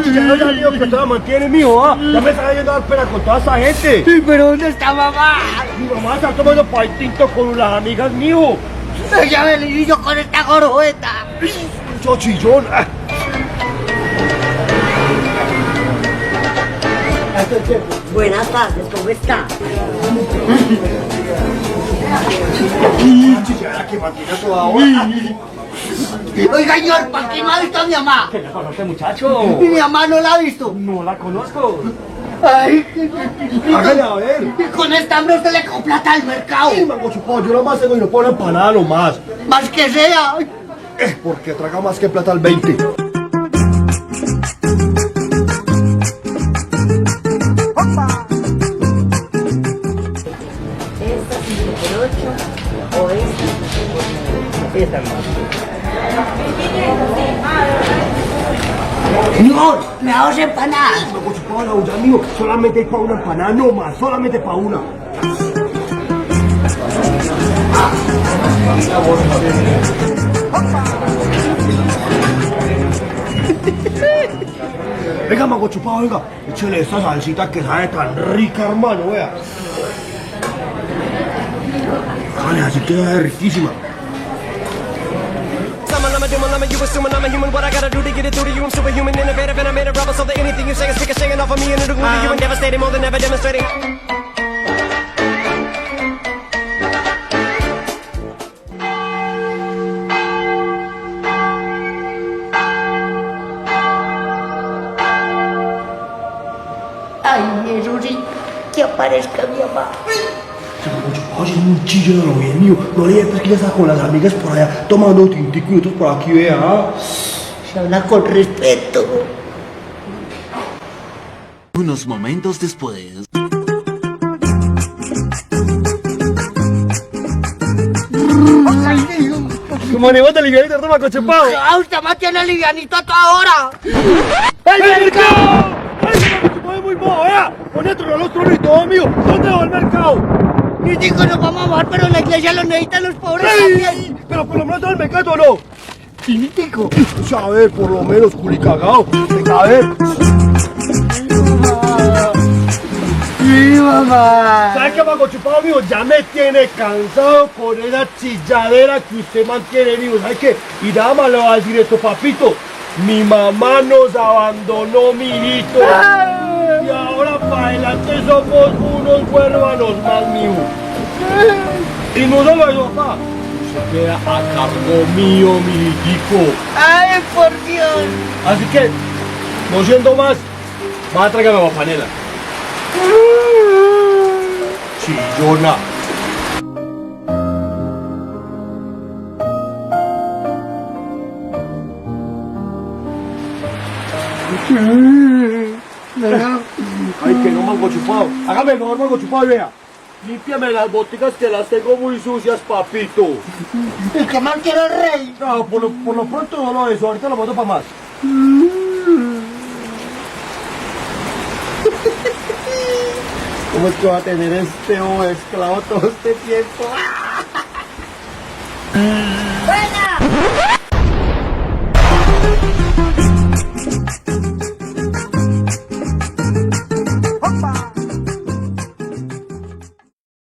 chicharrón ya digo que todavía mantiene, mijo, ¿ah? Ya me está yendo a dar pena con toda esa gente. Sí, pero ¿dónde está mamá? Mi mamá está tomando tinto con las amigas, mijo. Ya me le yo con esta gorjeta. Mucho chillón. Buenas tardes, ¿cómo está? Chicharra que mantiene toda hora. Oiga, señor, ¿para qué no ha visto a mi mamá? ¿Qué le pasó a este muchacho? Y mi mamá no la ha visto. No la conozco. Ay, Hágale a ver. y con esta hambre usted le compra plata al mercado. Sí, mango chupado, yo nomás tengo y no puedo una empanada nomás. Más que sea. Porque traga más que plata al 20. Esta 5 por 8 o esta 5 por 9. Señor, me da 2 empanadas. Mango chupado, la olla, mijo, solamente hay para una empanada, no más, solamente para una. Venga, mango chupado, venga, échale esta salsita que sabe tan rica, hermano, vea. Vale, así queda riquísima. You assuming I'm a human, what I gotta do to get it through to you? I'm superhuman, innovative, and I made a rubber so that anything you say is shaking off of me and it'll glue to you and devastating more than ever demonstrating. Ay, eso sí, que aparezca mi mamá. Oye, un chillo de lo bien mío. No le digas que ya está con las amigas por allá tomando tintico y otros por aquí, vea. Se habla con respeto. Unos momentos después. ¿Cómo le va a livianito, toma cochepado? ¡Ah, usted me tiene livianito a toda hora! ¡El mercado! ¡Ay, ese cochepado es muy bobo, vea! Pone a tronar los tronos y todo, mío. ¿Dónde va el mercado? Y digo, nos vamos a mover, pero la iglesia lo necesitan los pobres también. ¡Ey! Pero por lo menos todo el mercado, ¿o no? Típico. O sea, a ver, por lo menos, culicagao. Venga, a ver. Sí, mamá. ¿Sabe qué, Mago Chupado, amigo? Ya me tiene cansado con esa chilladera que usted mantiene, amigo. ¿Sabe qué? Y nada más le va a decir esto, papito. Mi mamá nos abandonó, mijito. Y ahora para adelante somos unos huérfanos más, mijo. Y no solo eso, papá. Se queda a cargo mío, mijitico. Ay, por Dios. Así que, no siendo más, va a traerme la panela. Chillona. Ay, que no, Mango Chupado. Hágame el mejor, Mango Chupado, y vea. Límpiame las boticas que las tengo muy sucias, papito. ¿Y qué más quiere el rey? No, por lo pronto solo eso. Ahorita lo mando para más. ¿Cómo es que va a tener este esclavo todo este tiempo?